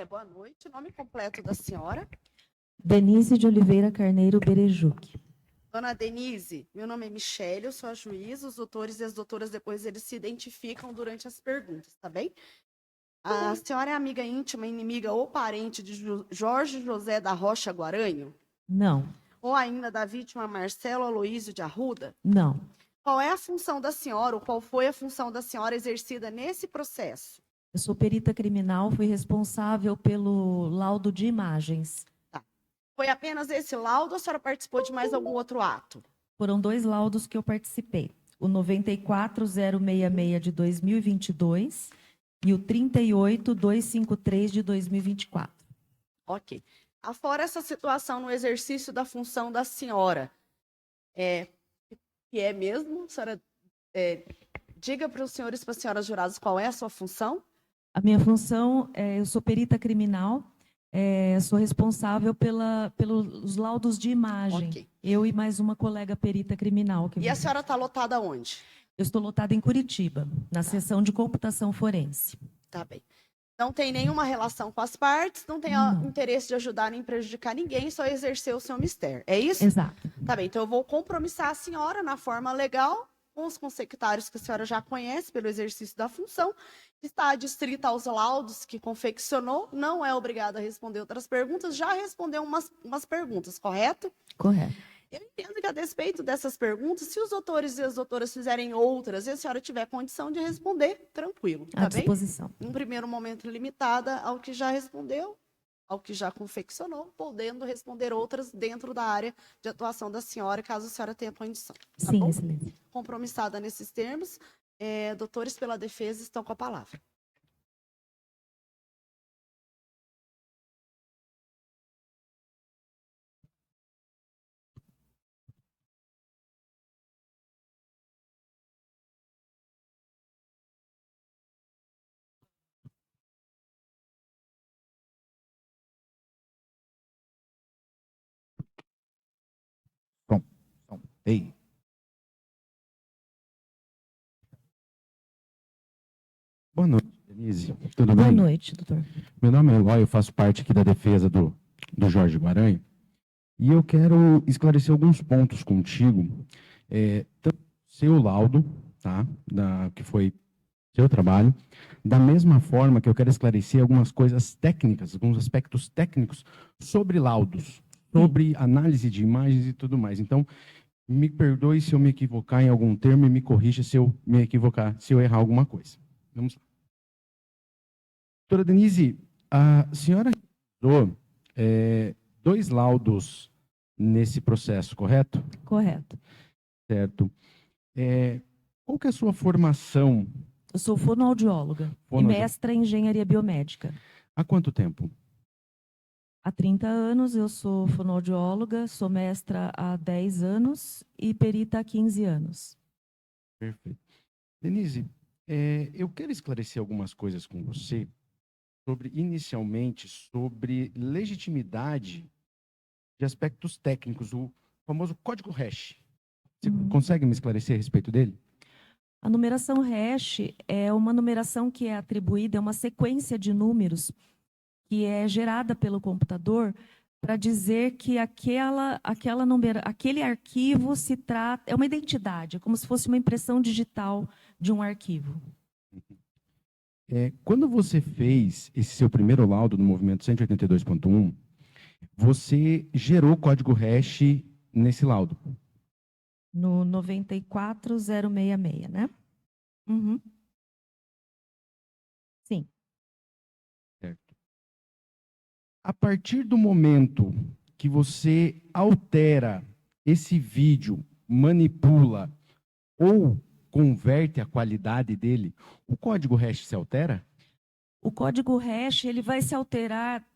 Boa noite. Nome completo da senhora? Denise de Oliveira Carneiro Berejuc. Dona Denise, meu nome é Michele, eu sou a juíza. Os doutores e as doutoras, depois eles se identificam durante as perguntas, tá bem? A senhora é amiga íntima, inimiga ou parente de Jorge José da Rocha Guaranho? Não. Ou ainda da vítima Marcelo Aloísio de Arruda? Não. Qual é a função da senhora, ou qual foi a função da senhora exercida nesse processo? Eu sou perita criminal, fui responsável pelo laudo de imagens. Tá. Foi apenas esse laudo ou a senhora participou de mais algum outro ato? Foram 2 laudos que eu participei. O 94066 de 2022 e o 38253 de 2024. Ok. Afora essa situação no exercício da função da senhora, que é mesmo, a senhora diga para os senhores e para as senhoras jurados qual é a sua função. A minha função eu sou perita criminal, sou responsável pelos laudos de imagem. Ok. Eu e mais uma colega perita criminal. E a senhora está lotada onde? Eu estou lotada em Curitiba, na seção de computação forense. Tá bem. Não tem nenhuma relação com as partes, não tem interesse de ajudar nem prejudicar ninguém, só exercer o seu mistério. É isso? Exato. Tá bem, então eu vou compromissar a senhora na forma legal, com os consectários que a senhora já conhece pelo exercício da função, está adstrita aos laudos que confeccionou, não é obrigada a responder outras perguntas, já respondeu umas perguntas, correto? Correto. Eu entendo que, a despeito dessas perguntas, se os doutores e as doutoras fizerem outras e a senhora tiver condição de responder, tranquilo, tá bem? À disposição. Em primeiro momento, limitada ao que já respondeu, ao que já confeccionou, podendo responder outras dentro da área de atuação da senhora, caso a senhora tenha condição. Tá Sim, bom? excelência. Compromissada nesses termos, doutores pela defesa estão com a palavra. Ei. Boa noite, Denise. Tudo bem? Boa noite, doutor. Meu nome é Eloy, eu faço parte aqui da defesa do Jorge Guaranho. E eu quero esclarecer alguns pontos contigo. Tanto seu laudo, tá? Que foi seu trabalho. Da mesma forma que eu quero esclarecer algumas coisas técnicas, alguns aspectos técnicos sobre laudos, sobre análise de imagens e tudo mais. Então, me perdoe se eu me equivocar em algum termo e me corrija se eu me equivocar, se eu errar alguma coisa. Vamos lá. Doutora Denise, a senhora realizou 2 laudos nesse processo, correto? Correto. Certo. Qual que é a sua formação? Eu sou fonoaudióloga e mestra em engenharia biomédica. Há quanto tempo? Há 30 anos eu sou fonoaudióloga, sou mestra há 10 anos e perita há 15 anos. Perfeito. Denise, eu quero esclarecer algumas coisas com você, inicialmente, sobre legitimidade de aspectos técnicos, o famoso código hash. Você consegue me esclarecer a respeito dele? A numeração hash é uma numeração que é atribuída a uma sequência de números que é gerada pelo computador para dizer que aquele arquivo se trata, é uma identidade, é como se fosse uma impressão digital de um arquivo. Quando você fez esse seu primeiro laudo no movimento 182.1, você gerou código hash nesse laudo? No 94066, né? Uhum. Sim. Certo. A partir do momento que você altera esse vídeo, manipula ou converte a qualidade dele, o código hash se altera? O código hash ele vai se alterar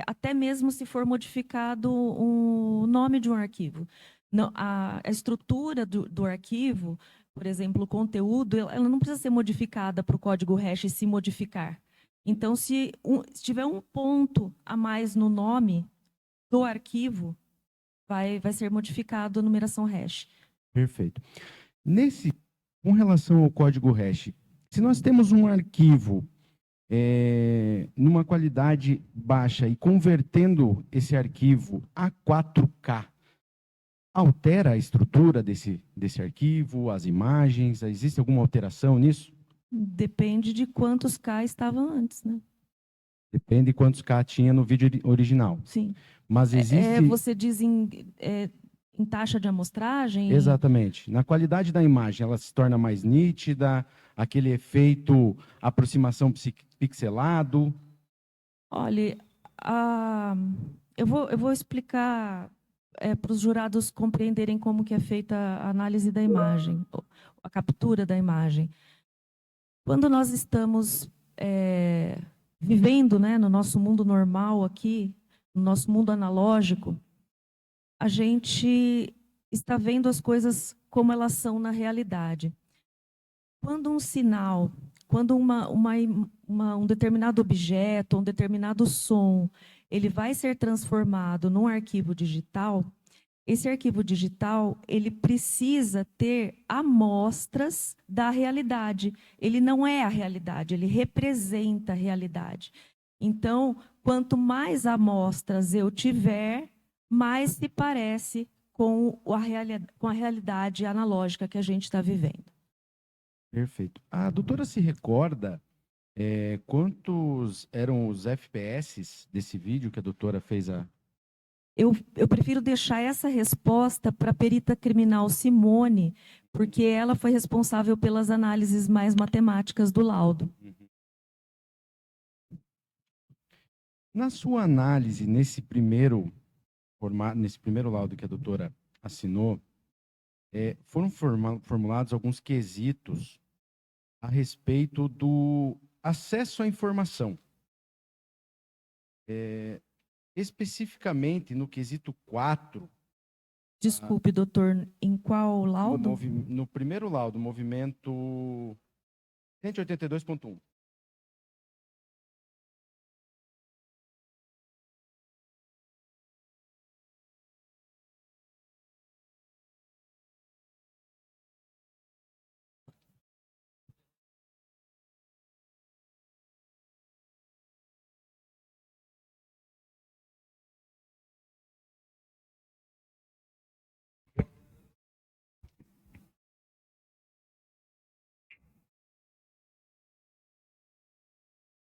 até mesmo se for modificado o nome de um arquivo. Não, a estrutura do arquivo, por exemplo, o conteúdo, ela não precisa ser modificada para o código hash se modificar. Então, se tiver um ponto a mais no nome do arquivo, vai ser modificado a numeração hash. Perfeito. Com relação ao código hash, se nós temos um arquivo numa numa qualidade baixa e convertendo esse arquivo a 4K, altera a estrutura desse arquivo, as imagens? Existe alguma alteração nisso? Depende de quantos K estavam antes, né? Depende de quantos K tinha no vídeo original. Sim. Mas existe... Você diz em taxa de amostragem? Exatamente. Na qualidade da imagem, ela se torna mais nítida, aquele efeito aproximação pixelado. Olha, eu vou explicar para os jurados compreenderem como que é feita a análise da imagem, a captura da imagem. Quando nós estamos vivendo, né, no nosso mundo normal aqui, no nosso mundo analógico, a gente está vendo as coisas como elas são na realidade. Quando um sinal, quando um determinado objeto, um determinado som, ele vai ser transformado num arquivo digital, esse arquivo digital, ele precisa ter amostras da realidade. Ele não é a realidade, ele representa a realidade. Então, quanto mais amostras eu tiver, mais se parece com a realidade analógica que a gente está vivendo. Perfeito. A doutora se recorda quantos eram os FPS desse vídeo que a doutora fez a... Eu prefiro deixar essa resposta para a perita criminal Simone, porque ela foi responsável pelas análises mais matemáticas do laudo. Na sua análise, nesse primeiro laudo que a doutora assinou, foram formulados alguns quesitos a respeito do acesso à informação. Especificamente no quesito 4. Desculpe, doutor, em qual laudo? No primeiro laudo, movimento 182.1.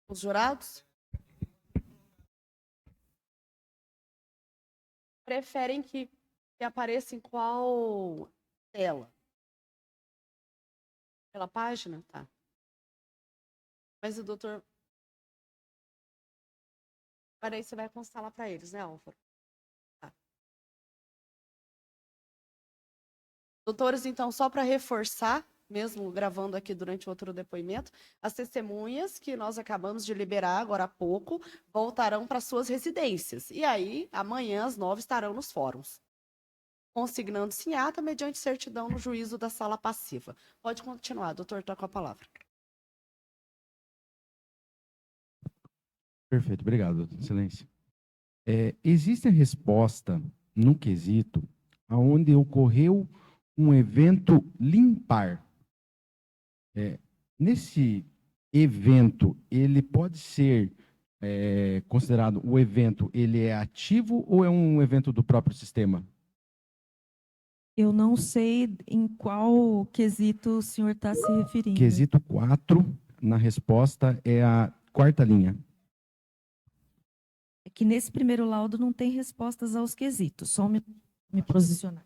Os jurados preferem que apareça em qual tela? Pela página? Tá. Mas o doutor... Para aí você vai constar lá para eles, né, Álvaro? Tá. Doutores, então, só para reforçar, mesmo gravando aqui durante outro depoimento, as testemunhas que nós acabamos de liberar agora há pouco voltarão para suas residências. E aí, amanhã, às 9, estarão nos fóruns, consignando-se em ata mediante certidão no juízo da sala passiva. Pode continuar, doutor, está com a palavra. Perfeito, obrigado, excelência. Existe a resposta no quesito onde ocorreu um evento limpar. Nesse evento, ele pode ser considerado, o evento, ele é ativo ou é um evento do próprio sistema? Eu não sei em qual quesito o senhor está se referindo. Quesito 4, na resposta, é a quarta linha. É que nesse primeiro laudo não tem respostas aos quesitos, só me posicionar.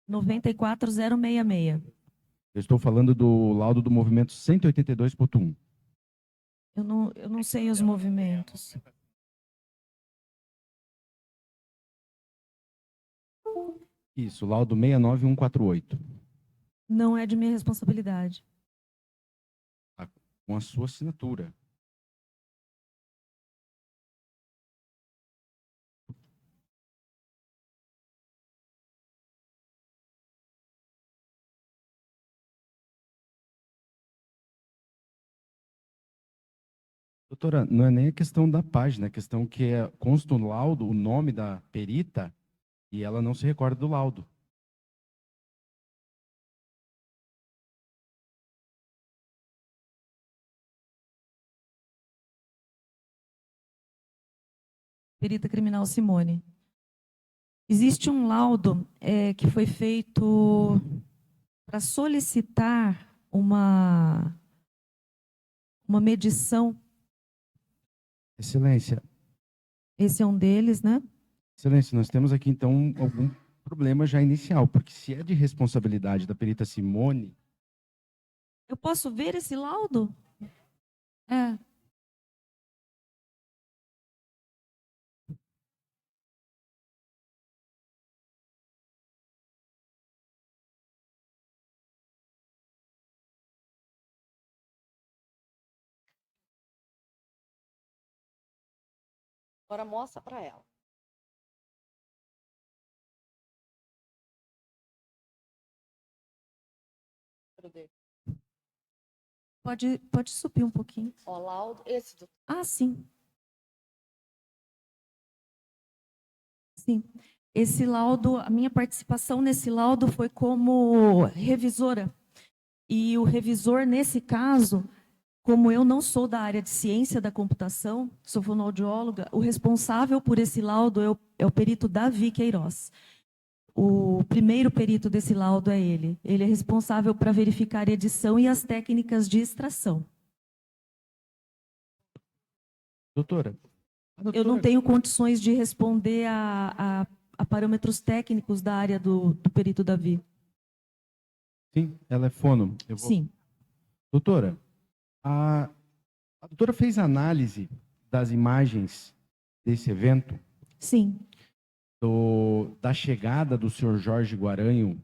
Noventa e 94066. Eu estou falando do laudo do movimento 182.1. Eu não sei os movimentos. Isso, laudo 69148. Não é de minha responsabilidade. Com a sua assinatura. Doutora, não é nem a questão da página, é a questão que consta no laudo o nome da perita e ela não se recorda do laudo. Perita criminal Simone. Existe um laudo que foi feito para solicitar uma medição. Excelência, Esse é um deles, né? Excelência, nós temos aqui então algum problema já inicial, porque se é de responsabilidade da perita Simone, Eu posso ver esse laudo? É. Agora mostra para ela. Cadê? Pode subir um pouquinho. Ó, laudo, esse do... Ah, sim. Sim. Esse laudo, a minha participação nesse laudo foi como revisora. E o revisor, nesse caso, como eu não sou da área de ciência da computação, sou fonoaudióloga, o responsável por esse laudo é o perito Davi Queiroz. O primeiro perito desse laudo é ele. Ele é responsável para verificar a edição e as técnicas de extração. doutora, Eu não tenho condições de responder a parâmetros técnicos da área do perito Davi. Sim, ela é fono. Sim. Doutora, a doutora fez análise das imagens desse evento, Sim. da chegada do senhor Jorge Guaranho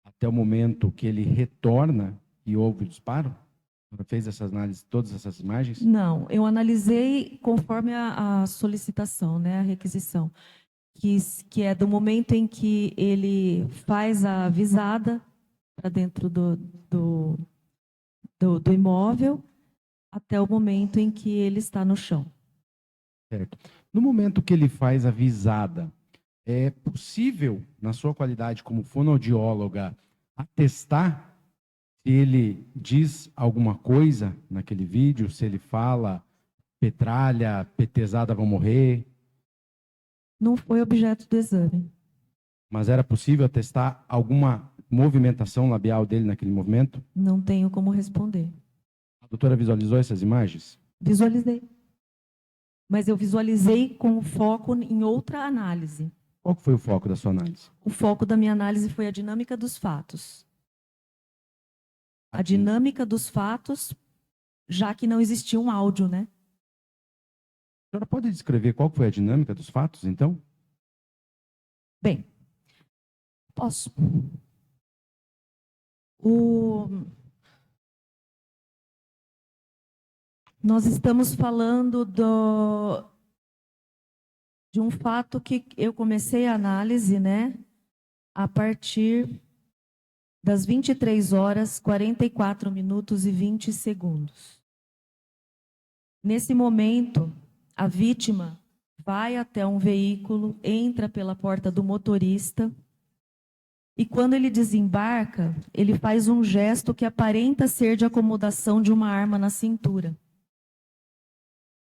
até o momento que ele retorna e houve o disparo? Ela fez essas análises, todas essas imagens? Não, eu analisei conforme a solicitação, né, a requisição, que é do momento em que ele faz a visada para dentro do imóvel até o momento em que ele está no chão. Certo. No momento que ele faz a visada, é possível, na sua qualidade como fonoaudióloga, atestar se ele diz alguma coisa naquele vídeo, se ele fala petralha, petezada vão morrer, Não foi objeto do exame. mas era possível atestar alguma movimentação labial dele naquele movimento? Não tenho como responder. A doutora visualizou essas imagens? Visualizei. Mas eu visualizei com foco em outra análise. Qual que foi o foco da sua análise? O foco da minha análise foi a dinâmica dos fatos. A dinâmica dos fatos, já que não existia um áudio, né? A senhora pode descrever qual foi a dinâmica dos fatos, então? Bem, posso. Nós estamos falando de um fato que eu comecei a análise, né, a partir das 23 horas, 44 minutos e 20 segundos. Nesse momento, a vítima vai até um veículo, entra pela porta do motorista e quando ele desembarca, ele faz um gesto que aparenta ser de acomodação de uma arma na cintura.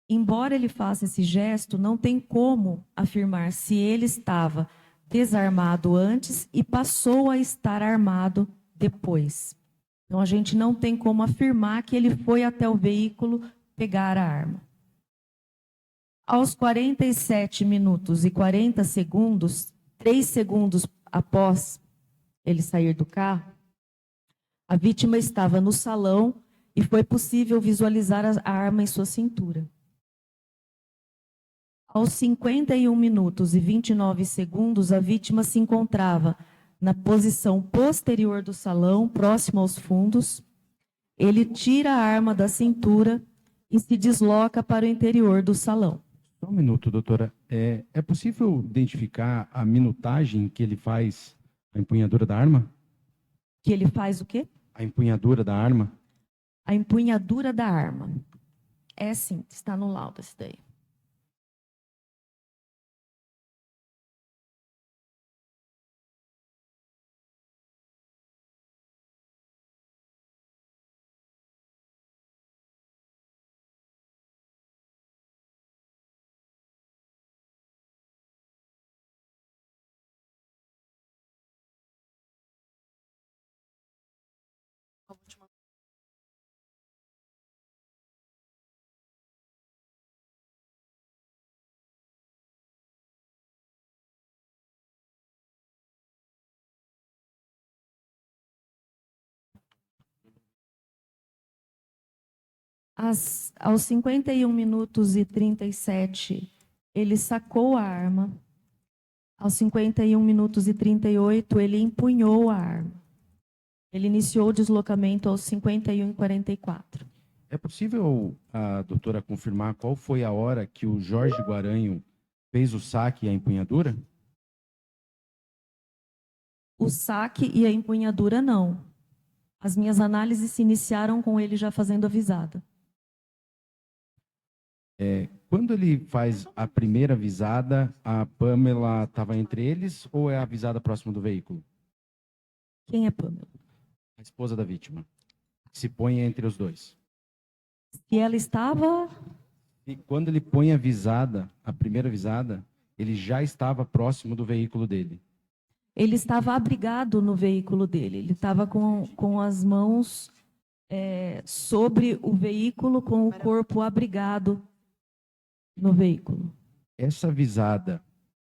Embora ele faça esse gesto, não tem como afirmar se ele estava desarmado antes e passou a estar armado depois. Então, a gente não tem como afirmar que ele foi até o veículo pegar a arma. Aos 47 minutos e 40 segundos, 3 segundos após ele sair do carro, a vítima estava no salão e foi possível visualizar a arma em sua cintura. Aos 51 minutos e 29 segundos, a vítima se encontrava na posição posterior do salão, próximo aos fundos. Ele tira a arma da cintura e se desloca para o interior do salão. Só um minuto, doutora. É possível identificar a minutagem que ele faz a empunhadura da arma? Que ele faz o quê? A empunhadura da arma? A empunhadura da arma. É sim, está no laudo esse daí. Aos 51 minutos e 37, ele sacou a arma. Aos 51 minutos e 38, ele empunhou a arma. Ele iniciou o deslocamento aos 51 e 44. É possível a doutora confirmar qual foi a hora que o Jorge Guaranho fez o saque e a empunhadura? O saque e a empunhadura, não. As minhas análises se iniciaram com ele já fazendo a visada. Quando ele faz a primeira visada, a Pamela estava entre eles ou é a visada próxima do veículo? Quem é Pamela? A esposa da vítima. Se põe entre os dois. Se ela estava... E quando ele põe a visada, a primeira visada, ele já estava próximo do veículo dele. Ele estava abrigado no veículo dele. Ele estava com as mãos sobre o veículo, com o corpo abrigado no veículo. Essa visada,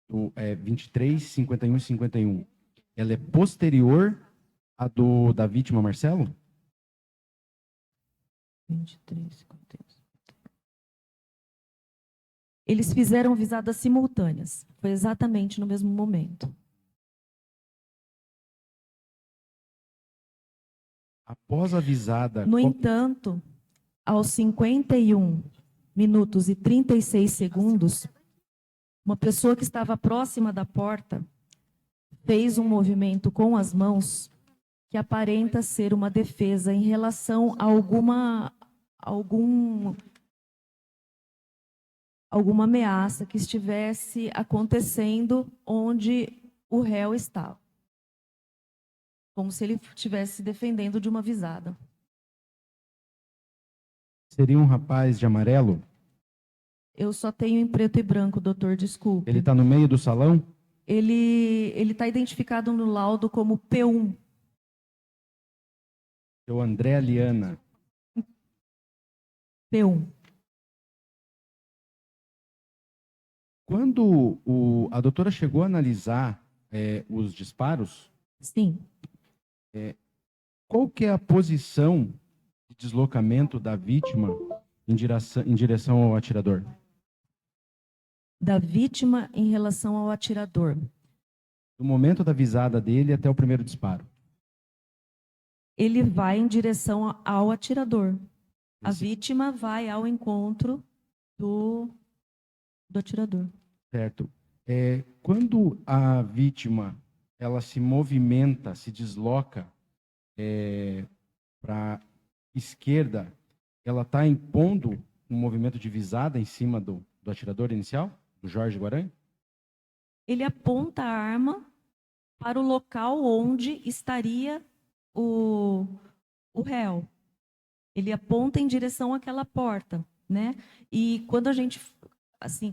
do 23, 51 e 51, ela é posterior à da vítima Marcelo? 23, 51. Eles fizeram visadas simultâneas. Foi exatamente no mesmo momento. Após a visada... No entanto, aos 51 minutos e 36 segundos, uma pessoa que estava próxima da porta fez um movimento com as mãos que aparenta ser uma defesa em relação a alguma ameaça que estivesse acontecendo onde o réu estava. Como se ele estivesse se defendendo de uma visada. Seria um rapaz de amarelo? Eu só tenho em preto e branco, doutor, desculpe. Ele está no meio do salão? Ele está identificado no laudo como P1. Seu André Aliana. P1. Quando a doutora chegou a analisar os disparos, Sim. qual que é a posição de deslocamento da vítima em direção ao atirador? Da vítima em relação ao atirador. Do momento da visada dele até o primeiro disparo. Ele vai em direção ao atirador. A vítima vai ao encontro do atirador. Certo. Quando a vítima ela se movimenta, se desloca para a esquerda, ela está impondo um movimento de visada em cima do atirador inicial, do Jorge Guaranho? Ele aponta a arma para o local onde estaria o réu. Ele aponta em direção àquela porta, né? E quando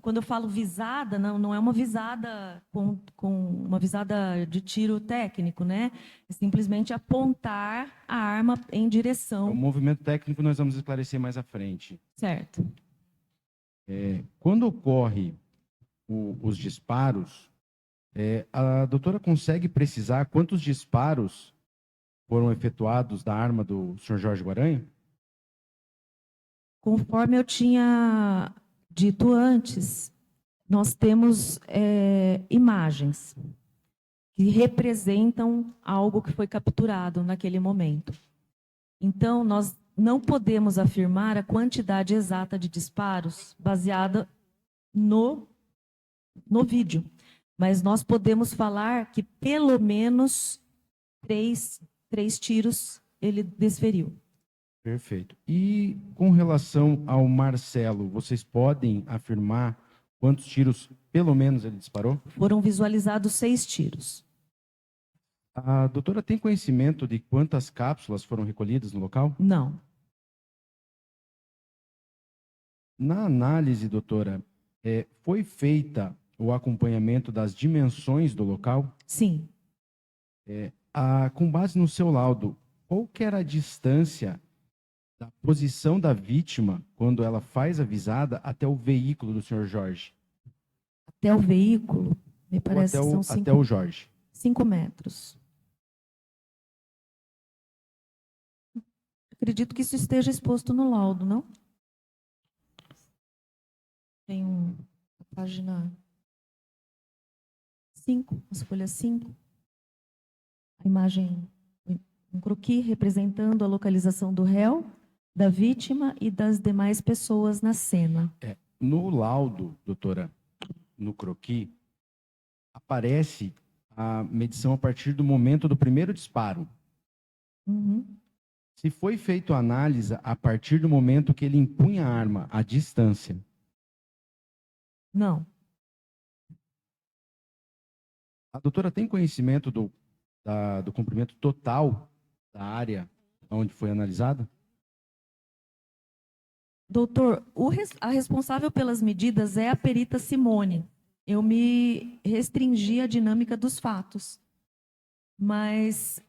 quando eu falo visada, não é uma visada com uma visada de tiro técnico, né? É simplesmente apontar a arma em direção. O movimento técnico nós vamos esclarecer mais à frente. Certo. Quando ocorre os disparos, a doutora consegue precisar quantos disparos foram efetuados da arma do Sr. Jorge Guaranho? Conforme eu tinha dito antes, nós temos imagens que representam algo que foi capturado naquele momento. Então, nós não podemos afirmar a quantidade exata de disparos baseada no vídeo, mas nós podemos falar que pelo menos três tiros ele desferiu. Perfeito. E com relação ao Marcelo, vocês podem afirmar quantos tiros, pelo menos, ele disparou? Foram visualizados 6 tiros. A doutora tem conhecimento de quantas cápsulas foram recolhidas no local? Não. Na análise, doutora, foi feita o acompanhamento das dimensões do local? Sim. Com base no seu laudo, qual que era a distância da posição da vítima quando ela faz a visada até o veículo do senhor Jorge? Até o veículo, me parece que são Até o Jorge. 5 metros. Acredito que isso esteja exposto no laudo, não? Tem a página 5, as folhas 5. A imagem, um croquis representando a localização do réu, da vítima e das demais pessoas na cena. No laudo, doutora, no croquis, aparece a medição a partir do momento do primeiro disparo. Uhum. Se foi feita a análise a partir do momento que ele empunha a arma, a distância. Não. A doutora tem conhecimento do comprimento total da área onde foi analisada? Doutor, a responsável pelas medidas é a perita Simone. Eu me restringi à dinâmica dos fatos. Mas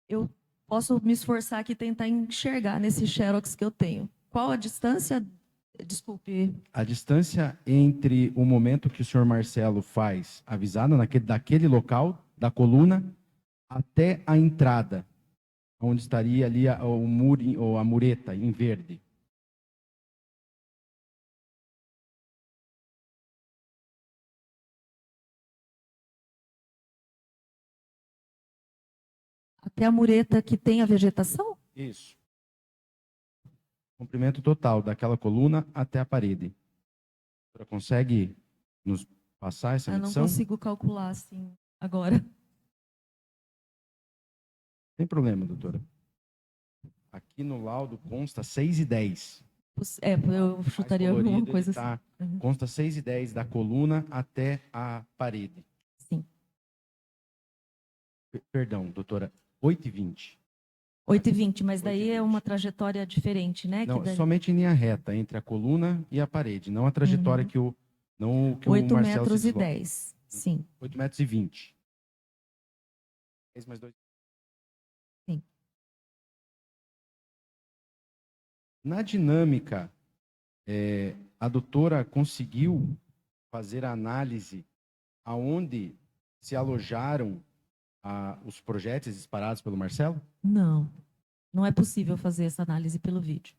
eu posso me esforçar aqui e tentar enxergar nesse xerox que eu tenho. Qual a distância? Desculpe. A distância entre o momento que o senhor Marcelo faz a visada daquele local, da coluna, até a entrada, onde estaria ali o muro, ou a mureta em verde. Até a mureta que tem a vegetação? Isso. Comprimento total daquela coluna até a parede. A senhora consegue nos passar essa Eu não medição? consigo calcular assim agora. Sem problema, doutora. Aqui no laudo consta 6,10. Eu chutaria Mais colorido, alguma coisa ele tá, assim. Uhum. Consta 6,10 da coluna até a parede. Sim. Perdão, doutora, 8,20. 8,20, mas daí 8,20. é uma trajetória diferente, né? Não, que daí... somente em linha reta, entre a coluna e a parede, não a trajetória que o 8 Marcelo metros se e desloca. 10, sim. 8 metros e 20. 10 mais 2. Sim. Na dinâmica, a doutora conseguiu fazer a análise aonde se alojaram os projéteis disparados pelo Marcelo? Não, não é possível fazer essa análise pelo vídeo.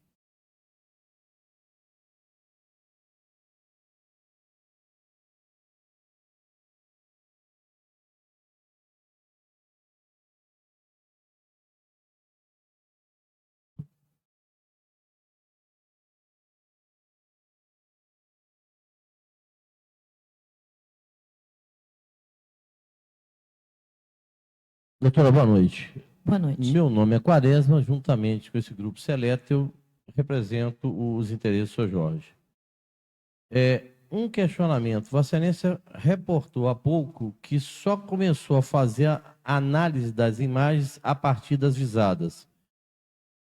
Doutora, boa noite. Boa noite. Meu nome é Quaresma, juntamente com esse grupo seleto, eu represento os interesses do senhor Jorge. Um questionamento. Vossa Excelência reportou há pouco que só começou a fazer a análise das imagens a partir das visadas.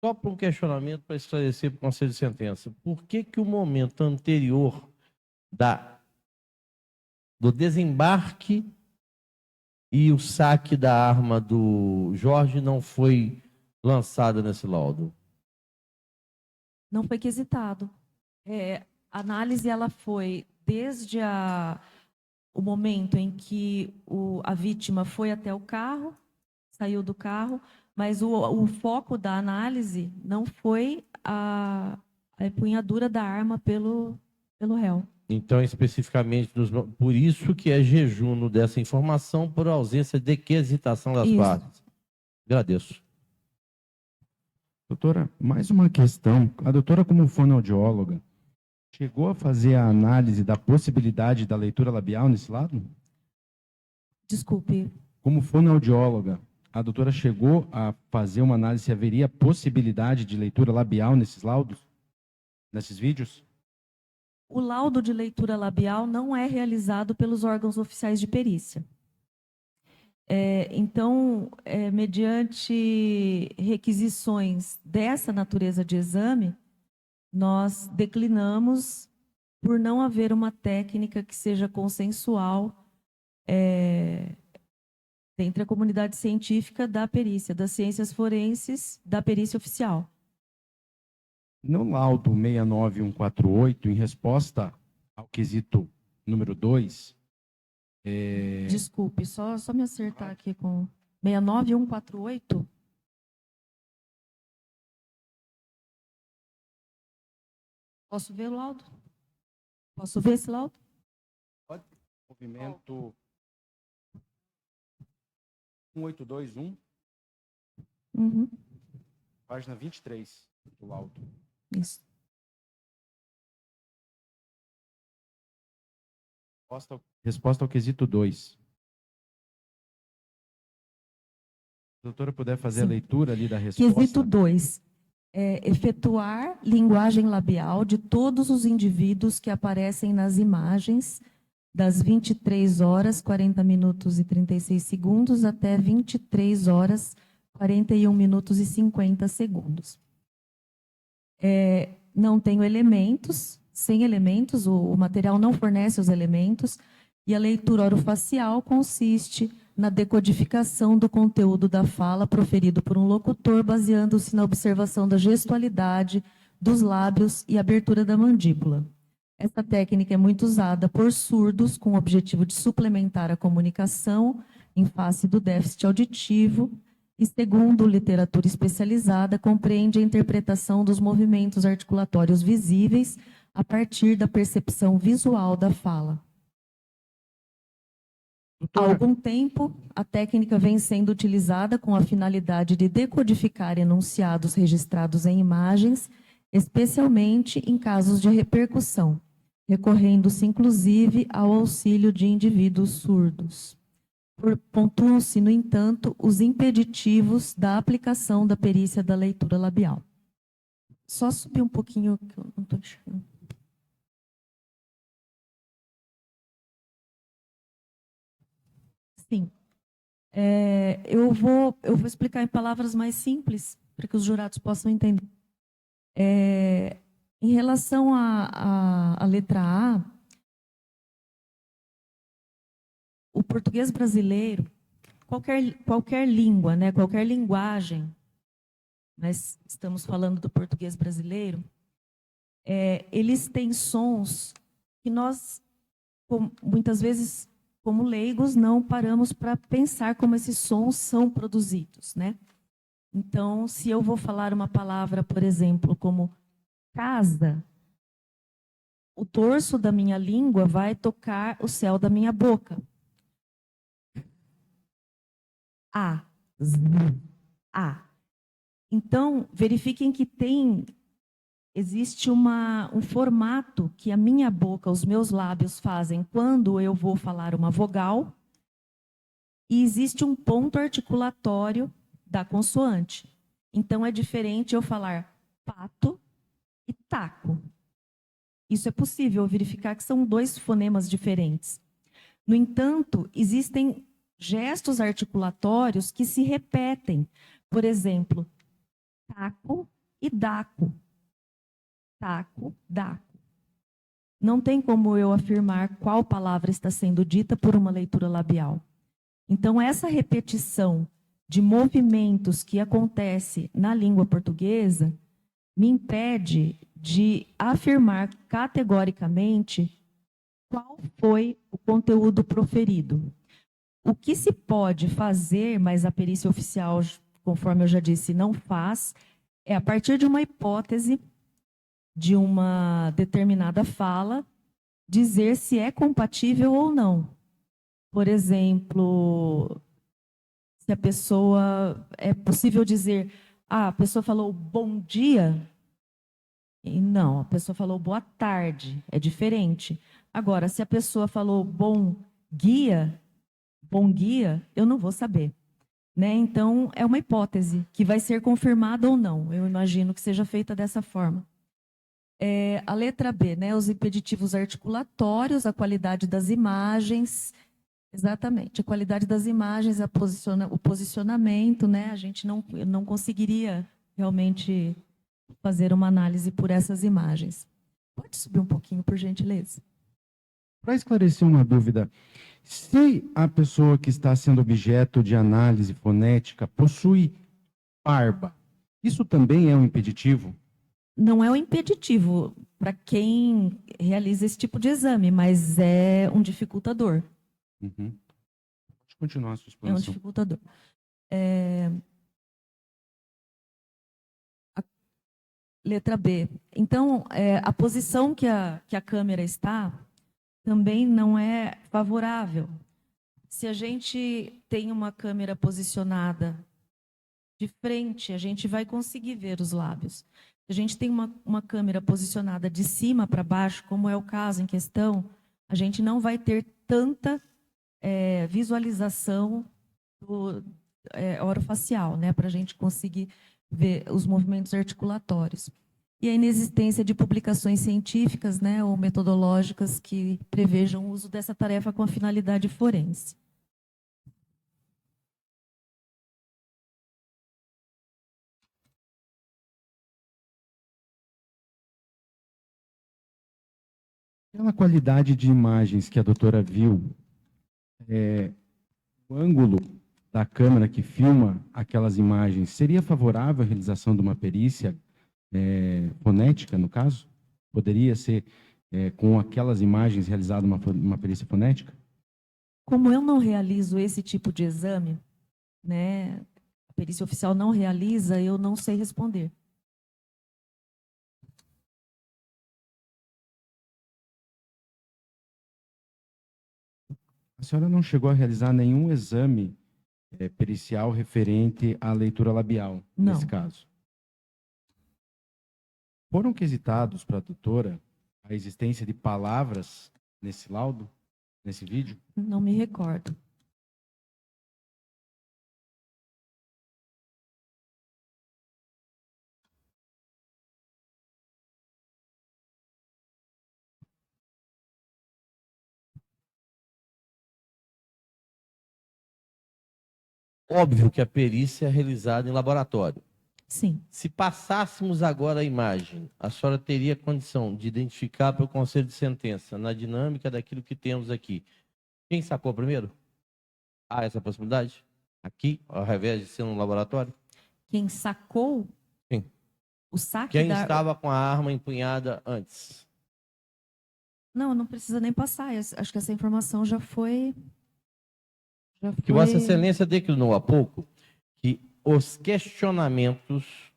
Só para um questionamento para esclarecer para o Conselho de Sentença. Por que o momento anterior do desembarque e o saque da arma do Jorge não foi lançada nesse laudo? Não foi quesitado. A análise ela foi desde o momento em que a vítima foi até o carro, saiu do carro, mas o foco da análise não foi a empunhadura da arma pelo réu. Então, especificamente, por isso que é jejuno dessa informação, por ausência de quesitação das Isso. partes. Agradeço. Doutora, mais uma questão. A doutora, como fonoaudióloga, chegou a fazer a análise da possibilidade da leitura labial nesse lado? Desculpe. Como fonoaudióloga, a doutora chegou a fazer uma análise se haveria possibilidade de leitura labial nesses laudos, nesses vídeos? O laudo de leitura labial não é realizado pelos órgãos oficiais de perícia. Então, mediante requisições dessa natureza de exame, nós declinamos por não haver uma técnica que seja consensual entre a comunidade científica da perícia, das ciências forenses, da perícia oficial. No laudo 69148, em resposta ao quesito número 2... Desculpe, só me acertar aqui com 69148. Posso ver o laudo? Posso ver esse laudo? Pode. Movimento 1821, Uhum. página 23 do laudo. Isso. Resposta ao quesito 2. Se a doutora puder fazer a Sim. leitura ali da resposta. Quesito 2. Efetuar linguagem labial de todos os indivíduos que aparecem nas imagens das 23 horas, 40 minutos e 36 segundos até 23 horas, 41 minutos e 50 segundos. Não tenho elementos, sem elementos, o material não fornece os elementos, e a leitura orofacial consiste na decodificação do conteúdo da fala proferido por um locutor, baseando-se na observação da gestualidade dos lábios e abertura da mandíbula. Essa técnica é muito usada por surdos com o objetivo de suplementar a comunicação em face do déficit auditivo e, segundo literatura especializada, compreende a interpretação dos movimentos articulatórios visíveis a partir da percepção visual da fala. Há algum tempo, a técnica vem sendo utilizada com a finalidade de decodificar enunciados registrados em imagens, especialmente em casos de repercussão, recorrendo-se inclusive ao auxílio de indivíduos surdos. Pontuam-se, no entanto, os impeditivos da aplicação da perícia da leitura labial. Só subir um pouquinho, que eu não estou enxergando. Sim. Eu vou explicar em palavras mais simples, para que os jurados possam entender. Em relação à letra A, o português brasileiro, qualquer língua, né, qualquer linguagem, mas estamos falando do português brasileiro, eles têm sons que nós, muitas vezes, como leigos, não paramos para pensar como esses sons são produzidos, né? Então, se eu vou falar uma palavra, por exemplo, como casa, o dorso da minha língua vai tocar o céu da minha boca. A. Então, verifiquem que existe um formato que a minha boca, os meus lábios fazem quando eu vou falar uma vogal, e existe um ponto articulatório da consoante. Então, é diferente eu falar pato e taco. Isso é possível verificar que são dois fonemas diferentes. No entanto, existem gestos articulatórios que se repetem. Por exemplo, taco e daco. Taco, daco. Não tem como eu afirmar qual palavra está sendo dita por uma leitura labial. Então, essa repetição de movimentos que acontece na língua portuguesa me impede de afirmar categoricamente qual foi o conteúdo proferido. O que se pode fazer, mas a perícia oficial, conforme eu já disse, não faz, é a partir de uma hipótese de uma determinada fala, dizer se é compatível ou não. Por exemplo, se a pessoa, é possível dizer, a pessoa falou bom dia, e não, a pessoa falou boa tarde, é diferente. Agora, se a pessoa falou bom guia, eu não vou saber. né? Então, é uma hipótese que vai ser confirmada ou não. Eu imagino que seja feita dessa forma. A letra B, né? Os impeditivos articulatórios, a qualidade das imagens. Exatamente, a qualidade das imagens, o posicionamento, né? A gente não conseguiria realmente fazer uma análise por essas imagens. Pode subir um pouquinho, por gentileza? Para esclarecer uma dúvida, se a pessoa que está sendo objeto de análise fonética possui barba, isso também é um impeditivo? Não é um impeditivo para quem realiza esse tipo de exame, mas é um dificultador. Uhum. Pode continuar a sua É um explanação. dificultador. Letra B. Então, a posição que a câmera está também não é favorável. Se a gente tem uma câmera posicionada de frente, a gente vai conseguir ver os lábios. Se a gente tem uma câmera posicionada de cima para baixo, como é o caso em questão, a gente não vai ter tanta visualização do orofacial, né, para a gente conseguir ver os movimentos articulatórios. E a inexistência de publicações científicas, né, ou metodológicas que prevejam o uso dessa tarefa com a finalidade forense. Pela qualidade de imagens que a doutora viu, o ângulo da câmera que filma aquelas imagens seria favorável à realização de uma perícia fonética, no caso? Poderia ser, com aquelas imagens, realizada uma perícia fonética? Como eu não realizo esse tipo de exame, né, a perícia oficial não realiza, eu não sei responder. A senhora não chegou a realizar nenhum exame pericial referente à leitura labial, Não. nesse caso? Foram quesitados para a doutora a existência de palavras nesse laudo, nesse vídeo? Não me recordo. Óbvio que a perícia é realizada em laboratório. Sim. Se passássemos agora a imagem, a senhora teria condição de identificar pelo conselho de sentença, na dinâmica daquilo que temos aqui. Quem sacou primeiro? Há essa possibilidade? Aqui, ao invés de ser no laboratório? Quem sacou Sim. o saque Quem da... estava com a arma empunhada antes? Não precisa nem passar. Acho que essa informação já foi... Que Vossa Excelência declinou há pouco que os questionamentos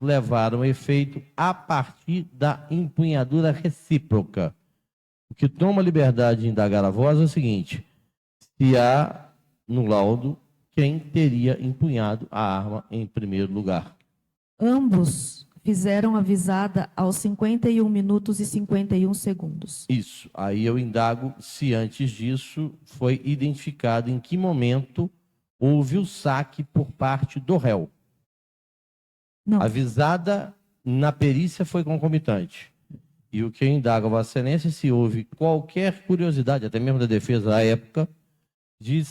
levaram efeito a partir da empunhadura recíproca. O que toma liberdade de indagar a voz é o seguinte: se há no laudo quem teria empunhado a arma em primeiro lugar. Ambos fizeram a visada aos 51 minutos e 51 segundos. Isso. Aí eu indago se antes disso foi identificado em que momento houve o saque por parte do réu. Não. A visada na perícia foi concomitante. E o que eu indago a Vossa Excelência é se houve qualquer curiosidade, até mesmo da defesa à época, de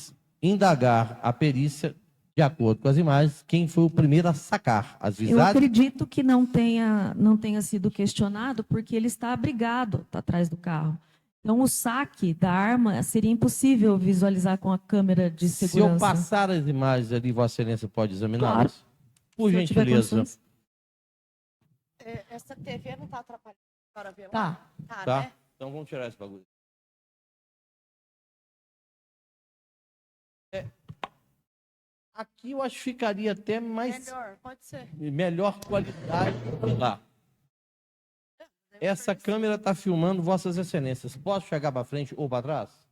indagar a perícia, de acordo com as imagens, quem foi o primeiro a sacar as Eu visadas. acredito que não tenha sido questionado, porque ele está abrigado, está atrás do carro. Então, o saque da arma seria impossível visualizar com a câmera de segurança. Se eu passar as imagens ali, Vossa Excelência pode examiná-las? Claro. Por Se eu tiver gentileza. condições. Essa TV não está atrapalhando a senhora ver lá? Tá. Tá? Né? Então vamos tirar esse bagulho. Aqui eu acho que ficaria até mais... Melhor, pode ser. melhor qualidade. Lá. Essa câmera está filmando Vossas Excelências. Posso chegar para frente ou para trás?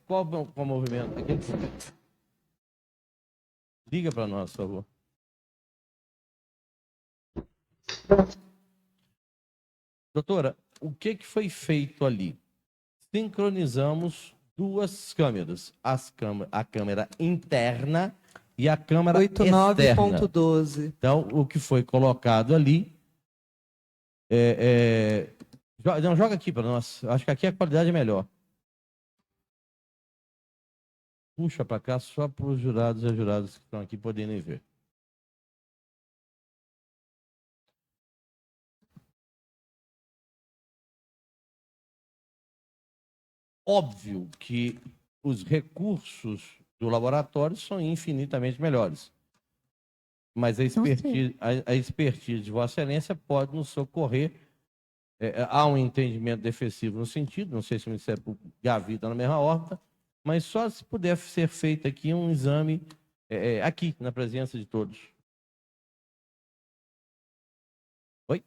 Qual o movimento? Liga para nós, por favor. Doutora, o que foi feito ali? Sincronizamos duas câmeras. A câmera interna e a câmera externa. 89.12. Então, o que foi colocado ali Não, joga aqui para nós. Acho que aqui a qualidade é melhor. Puxa para cá só para os jurados e as juradas que estão aqui poderem ver. Óbvio que os recursos do laboratório são infinitamente melhores. Mas a expertise de Vossa Excelência pode nos socorrer. Há um entendimento defensivo no sentido, não sei se o Ministério Público gavita na mesma órbita, mas só se puder ser feito aqui um exame, aqui, na presença de todos. Oi?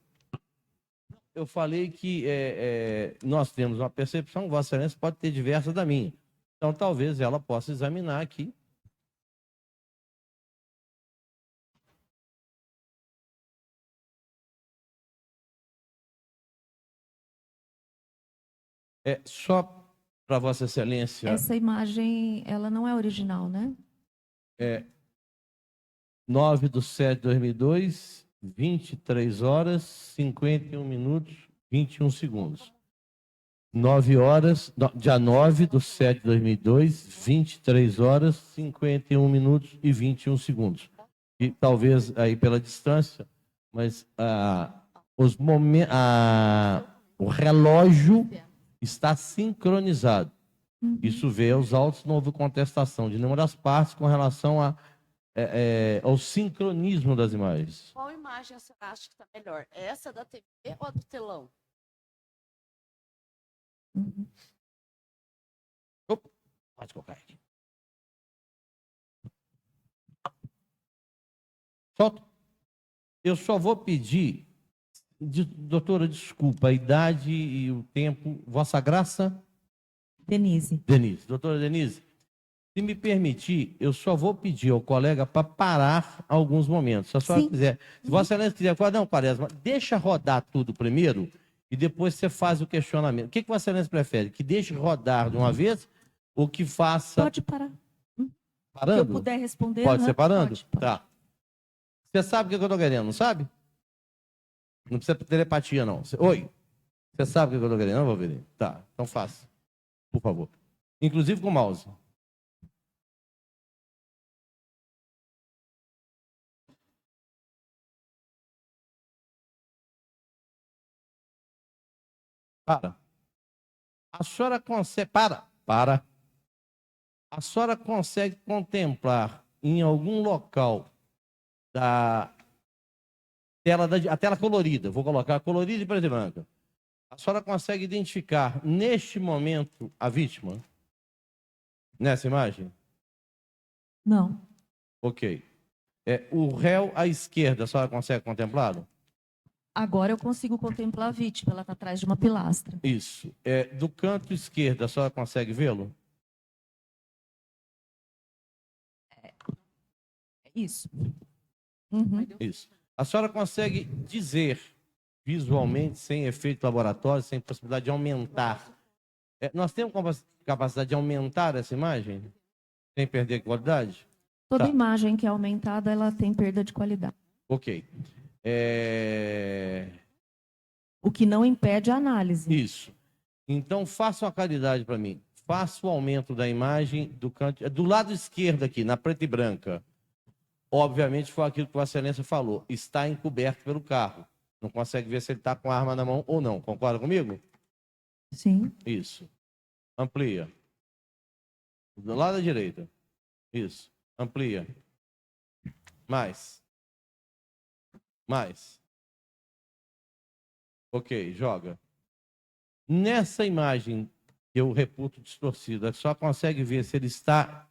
Eu falei que nós temos uma percepção, Vossa Excelência pode ter diversa da minha. Então, talvez ela possa examinar aqui. Só para Vossa Excelência... Essa imagem, ela não é original, né? 9/7/2002, 23 horas, 51 minutos, 21 segundos. 9 horas, dia 9/7/2002, 23 horas, 51 minutos e 21 segundos. E talvez aí pela distância, mas o relógio está sincronizado. Isso vê os autos, não houve contestação de nenhuma das partes com relação ao sincronismo das imagens. Qual imagem a senhora acha que está melhor? Essa da TV ou a do telão? Opa, pode colocar aqui. Solta. Eu só vou pedir, doutora, desculpa, a idade e o tempo, Vossa Graça? Denise. Denise. Doutora Denise, se me permitir, eu só vou pedir ao colega para parar alguns momentos. Se a senhora quiser. Se Vossa Excelência quiser falar, não, Quaresma, deixa rodar tudo primeiro e depois você faz o questionamento. O que Vossa Excelência prefere? Que deixe rodar de uma vez ou que faça... Pode parar. Parando? Se eu puder responder... Pode ser parando? Pode. Tá. Você sabe o que eu estou querendo, não sabe? Não precisa ter telepatia, não. Oi? Você sabe o que eu estou querendo, não, Wolverine? Tá, então faça. Por favor. Inclusive com o mouse. Para. A senhora consegue... Para. A senhora consegue contemplar em algum local da tela, a tela colorida, vou colocar colorida e preta e branca. A senhora consegue identificar, neste momento, a vítima? Nessa imagem? Não. Ok. O réu à esquerda, a senhora consegue contemplá-lo? Agora eu consigo contemplar a vítima, ela está atrás de uma pilastra. Isso. Do canto esquerdo, a senhora consegue vê-lo? Isso. Isso. A senhora consegue dizer visualmente, sem efeito laboratório, sem possibilidade de aumentar? Nós temos capacidade de aumentar essa imagem? Sem perder qualidade? Toda Tá. imagem que é aumentada, ela tem perda de qualidade. Ok. O que não impede a análise. Isso. Então, faça uma caridade para mim. Faça o aumento da imagem do canto, do lado esquerdo aqui, na preta e branca. Obviamente foi aquilo que Vossa Excelência falou. Está encoberto pelo carro. Não consegue ver se ele está com a arma na mão ou não. Concorda comigo? Sim. Isso. Amplia. Do lado da direita. Isso. Amplia. Mais. Mais. Ok, joga. Nessa imagem que eu reputo distorcida, só consegue ver se ele está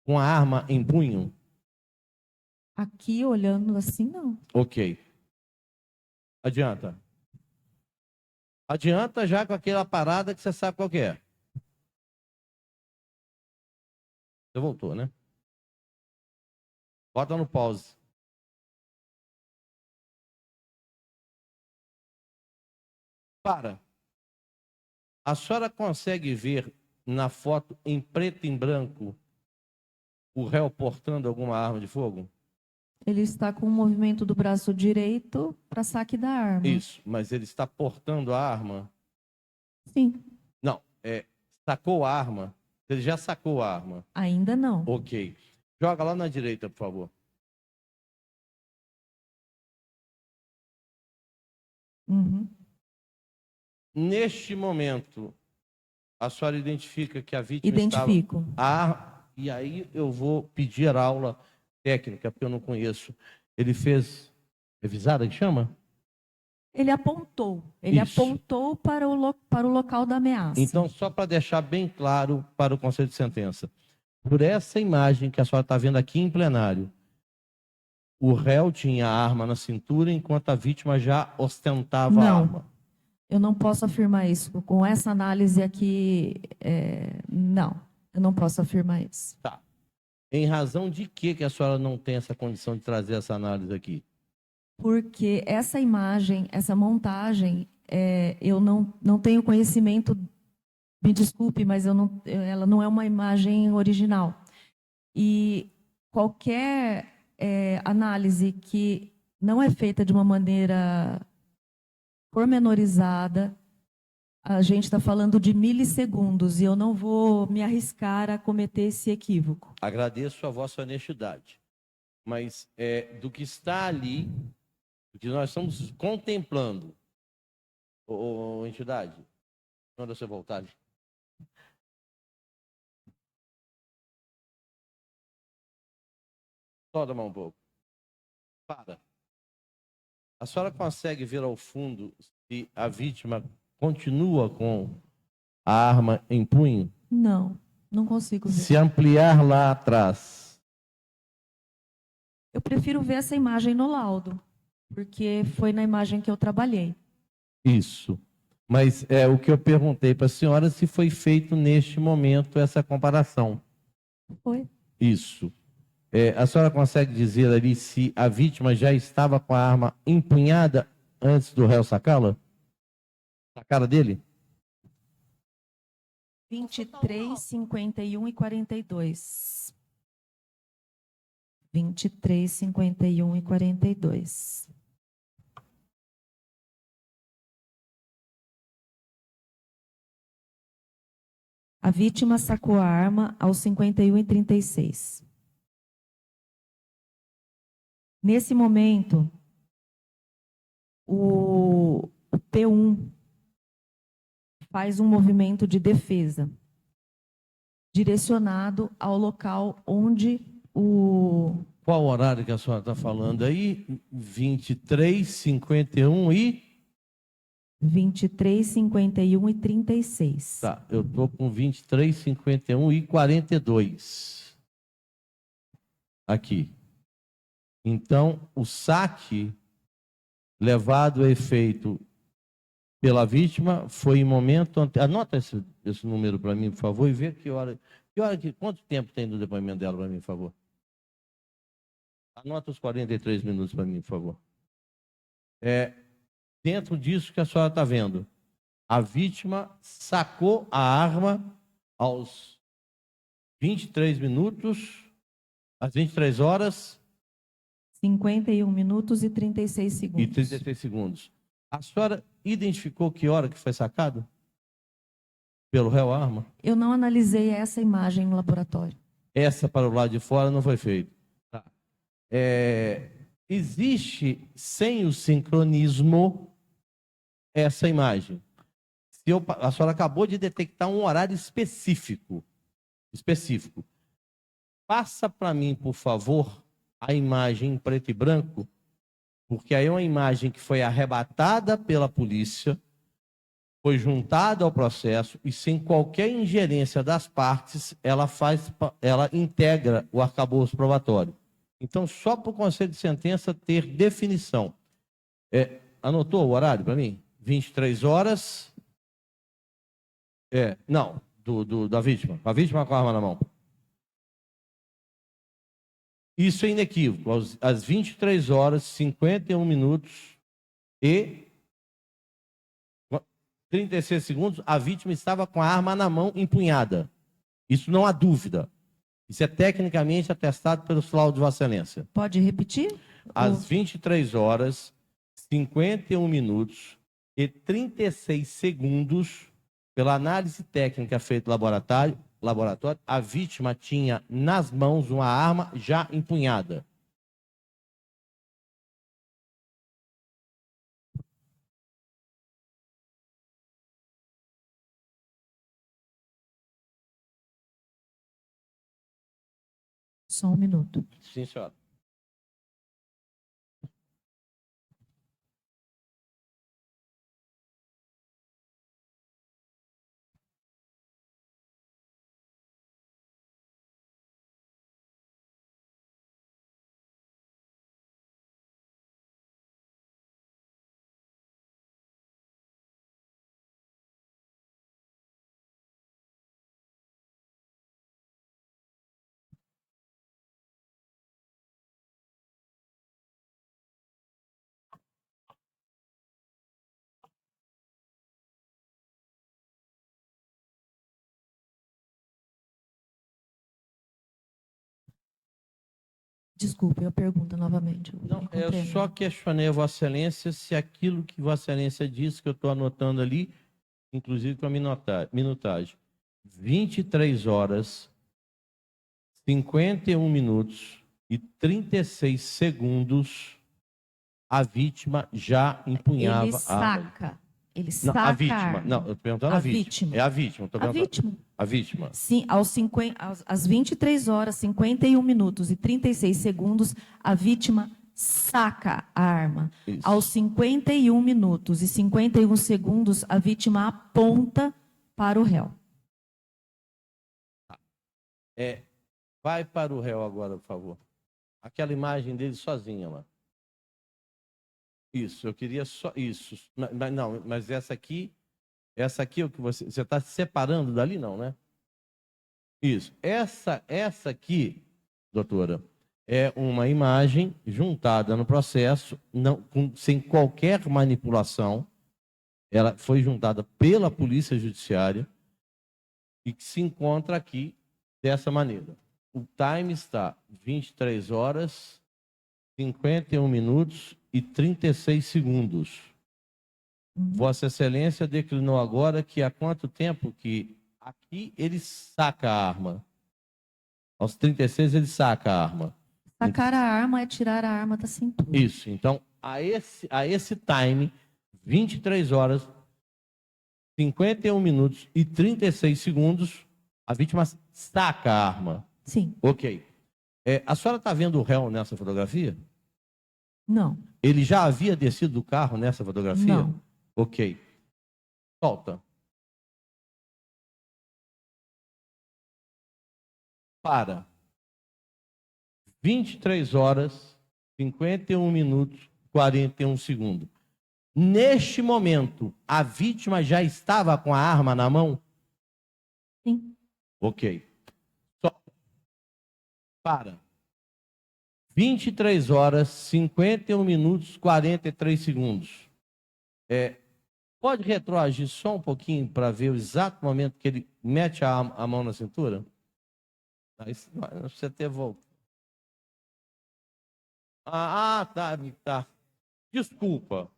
com a arma em punho? Aqui, olhando assim, não. Ok. Adianta. Adianta já com aquela parada que você sabe qual que é. Você voltou, né? Bota no pause. Para. A senhora consegue ver na foto em preto e em branco o réu portando alguma arma de fogo? Ele está com o movimento do braço direito para saque da arma. Isso, mas ele está portando a arma? Sim. Não, sacou a arma? Ele já sacou a arma? Ainda não. Ok. Joga lá na direita, por favor. Uhum. Neste momento, a senhora identifica que a vítima Identifico. E aí eu vou pedir aula técnica, porque eu não conheço. Ele fez revisada, que chama? Ele apontou. Ele Isso. apontou para o local da ameaça. Então, só para deixar bem claro para o Conselho de Sentença, por essa imagem que a senhora está vendo aqui em plenário, o réu tinha a arma na cintura enquanto a vítima já ostentava a arma. Eu não posso afirmar isso. Com essa análise aqui, não. Eu não posso afirmar isso. Tá. Em razão de que a senhora não tem essa condição de trazer essa análise aqui? Porque essa imagem, essa montagem, eu não tenho conhecimento, me desculpe, mas ela não é uma imagem original. E qualquer análise que não é feita de uma maneira pormenorizada, a gente está falando de milissegundos e eu não vou me arriscar a cometer esse equívoco. Agradeço a vossa honestidade, mas do que está ali, do que nós estamos contemplando, entidade, quando você voltar ali. Solta a mão um pouco. Para. A senhora consegue ver ao fundo se a vítima continua com a arma em punho? Não, não consigo ver. Se ampliar lá atrás. Eu prefiro ver essa imagem no laudo, porque foi na imagem que eu trabalhei. Isso. Mas o que eu perguntei para a senhora se foi feito neste momento essa comparação. Foi. Isso. A senhora consegue dizer ali se a vítima já estava com a arma empunhada antes do réu sacá-la? Sacada dele? 23, 51 e 42. 23, 51 e 42. A vítima sacou a arma aos 51 e 36. Nesse momento, o P1 faz um movimento de defesa, direcionado ao local onde o... Qual horário que a senhora está falando aí? 23, 51 e... 23, 51 e 36. Tá, eu estou com 23, 51 e 42. Aqui. Então, o saque levado a efeito pela vítima foi em momento... Anota esse número para mim, por favor, e vê quanto tempo tem do depoimento dela para mim, por favor. Anota os 43 minutos para mim, por favor. Dentro disso que a senhora está vendo, a vítima sacou a arma aos 23 minutos, às 23 horas... 51 minutos e 36 segundos. E 36 segundos. A senhora identificou que hora que foi sacado? Pelo réu a arma? Eu não analisei essa imagem no laboratório. Essa para o lado de fora não foi feita. Tá. Existe, sem o sincronismo, essa imagem. A senhora acabou de detectar um horário específico. Passa para mim, por favor, a imagem em preto e branco, porque aí é uma imagem que foi arrebatada pela polícia, foi juntada ao processo e sem qualquer ingerência das partes, ela integra o arcabouço probatório. Então, só para o Conselho de Sentença ter definição. Anotou o horário para mim? 23 horas. Não, da vítima. A vítima com a arma na mão. Isso é inequívoco. Às 23 horas, 51 minutos e 36 segundos, a vítima estava com a arma na mão empunhada. Isso não há dúvida. Isso é tecnicamente atestado pelos laudos de Vossa Excelência. Pode repetir? Às 23 horas, 51 minutos e 36 segundos, pela análise técnica feita no laboratório, a vítima tinha nas mãos uma arma já empunhada. Só um minuto. Sim, senhora. Desculpe, eu pergunto novamente. Não, eu só questionei a Vossa Excelência se aquilo que Vossa Excelência disse, que eu estou anotando ali, inclusive com a minutagem. 23 horas, 51 minutos e 36 segundos, a vítima já empunhava Ele a arma. saca. Ele Não, saca a a vítima. arma. Não, eu estou perguntando a vítima. É a vítima. Tô A perguntando. vítima. A vítima. Sim, às 23 horas, 51 minutos e 36 segundos, a vítima saca a arma. Isso. Aos 51 minutos e 51 segundos, a vítima aponta para o réu. Vai para o réu agora, por favor. Aquela imagem dele sozinha lá. Isso, eu queria só isso. Não, mas essa aqui é o que você está se separando dali, não, né? Isso. Essa aqui, doutora, é uma imagem juntada no processo, sem qualquer manipulação. Ela foi juntada pela Polícia Judiciária e que se encontra aqui dessa maneira. O time está 23 horas, 51 minutos e 36 segundos. Vossa Excelência declinou agora que há quanto tempo que aqui ele saca a arma? Aos 36 ele saca a arma. Sacar a arma é tirar a arma da cintura. Isso. Então, a esse time, 23 horas, 51 minutos e 36 segundos, a vítima saca a arma. Sim. Ok. A senhora está vendo o réu nessa fotografia? Não. Ele já havia descido do carro nessa fotografia? Não. Ok. Solta. Para. 23 horas, 51 minutos, 41 segundos. Neste momento, a vítima já estava com a arma na mão? Sim. Ok. Solta. Para. 23 horas, 51 minutos, 43 segundos. Pode retroagir só um pouquinho para ver o exato momento que ele mete a mão na cintura? Não precisa ter volta. Tá. Desculpa.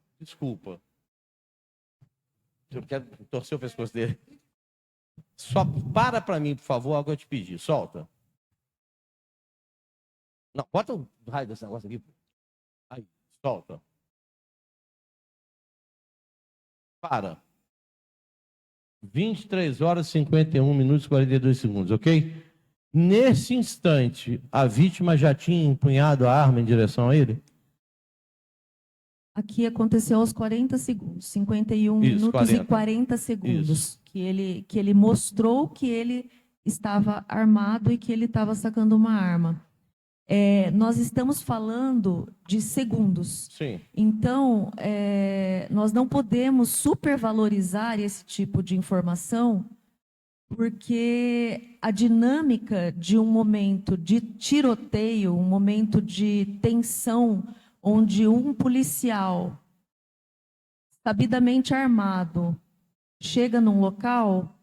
Eu quero torcer o pescoço dele. Só para mim, por favor, algo eu te pedi. Solta. Não, bota o raio desse negócio aqui. Aí, solta. Para. 23 horas, 51 minutos e 42 segundos, ok? Nesse instante, a vítima já tinha empunhado a arma em direção a ele? Aqui aconteceu aos 40 segundos, 51 Isso, minutos 40. e 40 segundos, que ele mostrou que ele estava armado e que ele estava sacando uma arma. Nós estamos falando de segundos. Sim. Então, nós não podemos supervalorizar esse tipo de informação, porque a dinâmica de um momento de tiroteio, um momento de tensão, onde um policial sabidamente armado chega num local,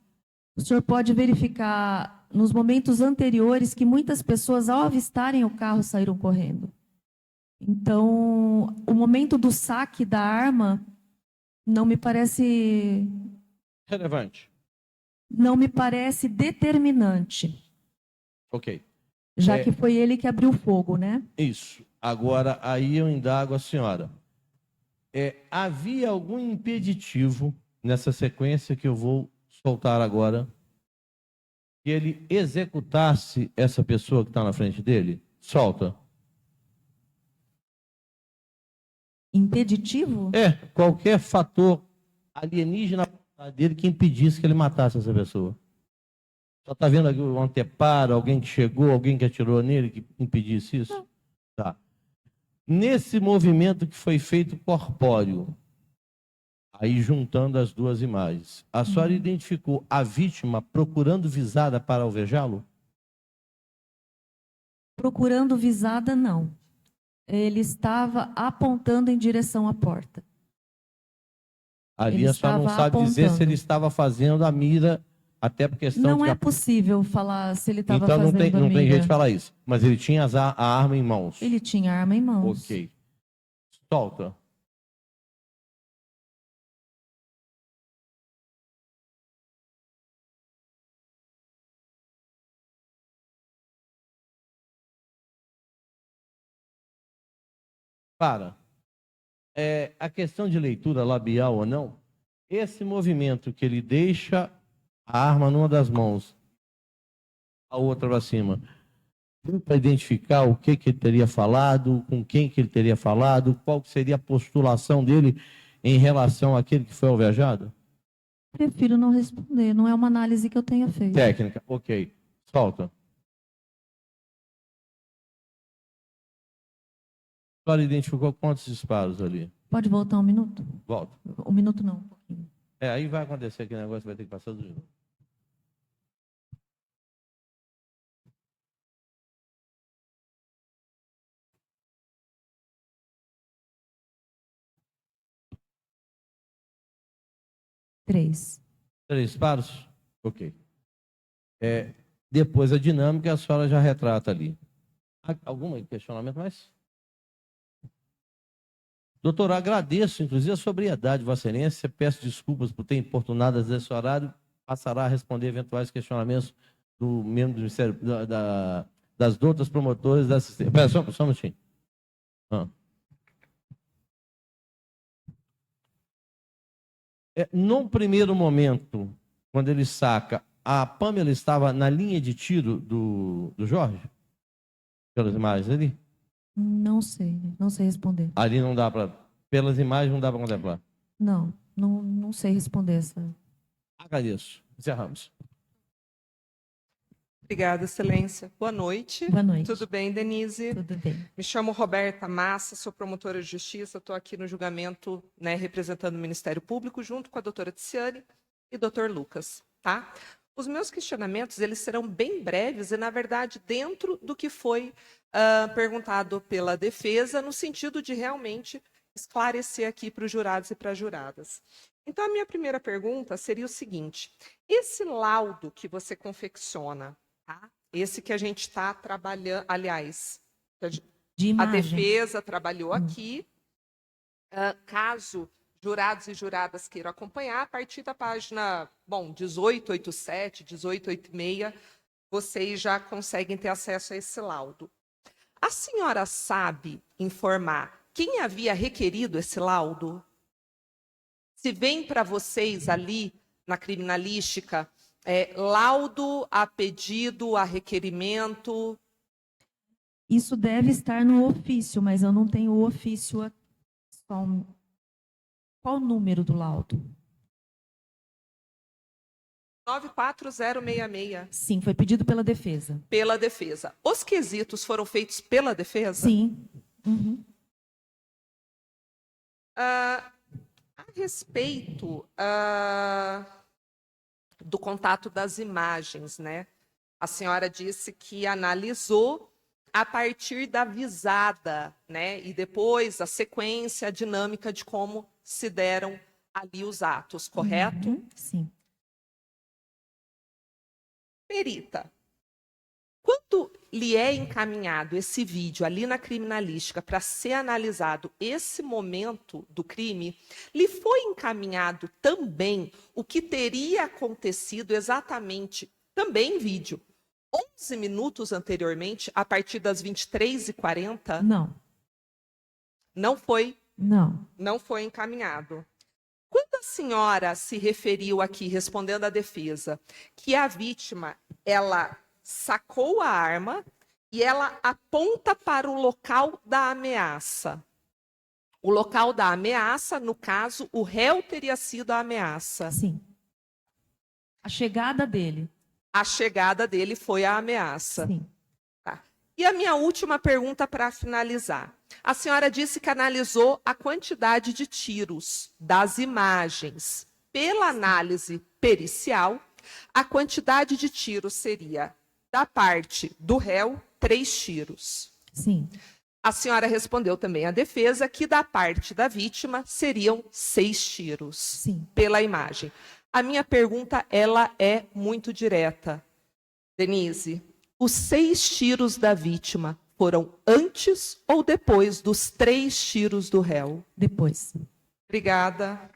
o senhor pode verificar nos momentos anteriores que muitas pessoas, ao avistarem o carro, saíram correndo. Então, o momento do saque da arma não me parece Relevante. não me parece determinante, Ok. já que foi ele que abriu o fogo, né? Isso. Agora, aí eu indago a senhora. Havia algum impeditivo nessa sequência que eu vou soltar agora que ele executasse essa pessoa que está na frente dele? Solta. Impeditivo? Qualquer fator alienígena dele que impedisse que ele matasse essa pessoa. Só está vendo aqui um anteparo, alguém que chegou, alguém que atirou nele, que impedisse isso? Não. Tá. Nesse movimento que foi feito corpóreo, aí juntando as duas imagens, a senhora identificou a vítima procurando visada para alvejá-lo? Procurando visada, não. Ele estava apontando em direção à porta. Ali Ele a senhora não estava sabe dizer se apontando. ele estava fazendo a mira, até por questão Não de... é possível falar se ele estava Então fazendo não a tem jeito mira. de falar isso. Mas ele tinha a arma em mãos. Ele tinha arma em mãos. Ok. Solta. Para. A questão de leitura labial ou não, esse movimento que ele deixa a arma numa das mãos, a outra para cima, para identificar o que ele teria falado, com quem que ele teria falado, qual seria a postulação dele em relação àquele que foi alvejado? Prefiro não responder, não é uma análise que eu tenha feito. Técnica, ok. Solta. A senhora identificou quantos disparos ali? Pode voltar um minuto? Volta. Um minuto não, um pouquinho. Aí vai acontecer aquele negócio, vai ter que passar do jogo. Três disparos? Ok. Depois a dinâmica a senhora já retrata ali. Algum questionamento mais? Doutor, agradeço, inclusive, a sobriedade vossa-excelência. Peço desculpas por ter importunado às esse horário. Passará a responder eventuais questionamentos do membro do Ministério, das doutas promotoras da assistência. Espera, só um minutinho. Num primeiro momento, quando ele saca, a Pamela estava na linha de tiro do Jorge? Pelas imagens ali? Não sei responder. Ali não dá para... Pelas imagens não dá para contemplar. Não sei responder essa. Agradeço. Encerramos. Obrigada, excelência. Boa noite. Boa noite. Tudo bem, Denise? Tudo bem. Me chamo Roberta Massa, sou promotora de justiça, estou aqui no julgamento, representando o Ministério Público, junto com a doutora Ticiane e doutor Lucas. Tá? Os meus questionamentos eles serão bem breves e, na verdade, dentro do que foi perguntado pela defesa, no sentido de realmente esclarecer aqui para os jurados e para as juradas. Então, a minha primeira pergunta seria o seguinte: esse laudo que você confecciona, tá? Esse que a gente está trabalhando, aliás, a defesa trabalhou aqui, caso jurados e juradas queiram acompanhar, a partir da página 1887, 1886, vocês já conseguem ter acesso a esse laudo. A senhora sabe informar quem havia requerido esse laudo? Se vem para vocês ali, na criminalística, laudo a pedido, a requerimento? Isso deve estar no ofício, mas eu não tenho o ofício aqui. Qual o número do laudo? 94066. Sim, foi pedido pela defesa. Pela defesa. Os quesitos foram feitos pela defesa? Sim. Uhum. A respeito do contato das imagens, né? A senhora disse que analisou a partir da visada, né? E depois a sequência, a dinâmica de como se deram ali os atos, correto? Uhum, sim. Perita, quando lhe é encaminhado esse vídeo ali na criminalística para ser analisado esse momento do crime, lhe foi encaminhado também o que teria acontecido exatamente, também em vídeo, 11 minutos anteriormente, a partir das 23h40? Não, Não foi, não. não foi encaminhado. Quando a senhora se referiu aqui, respondendo à defesa, que a vítima, ela sacou a arma e ela aponta para o local da ameaça. O local da ameaça, no caso, o réu teria sido a ameaça. Sim. A chegada dele. A chegada dele foi a ameaça. Sim. Tá. E a minha última pergunta para finalizar. A senhora disse que analisou a quantidade de tiros das imagens. Pela análise pericial, a quantidade de tiros seria, da parte do réu, 3 tiros. Sim. A senhora respondeu também à defesa que da parte da vítima seriam 6 tiros. Sim. Pela imagem. A minha pergunta, ela é muito direta. Denise, os 6 tiros da vítima foram antes ou depois dos 3 tiros do réu? Depois. Obrigada.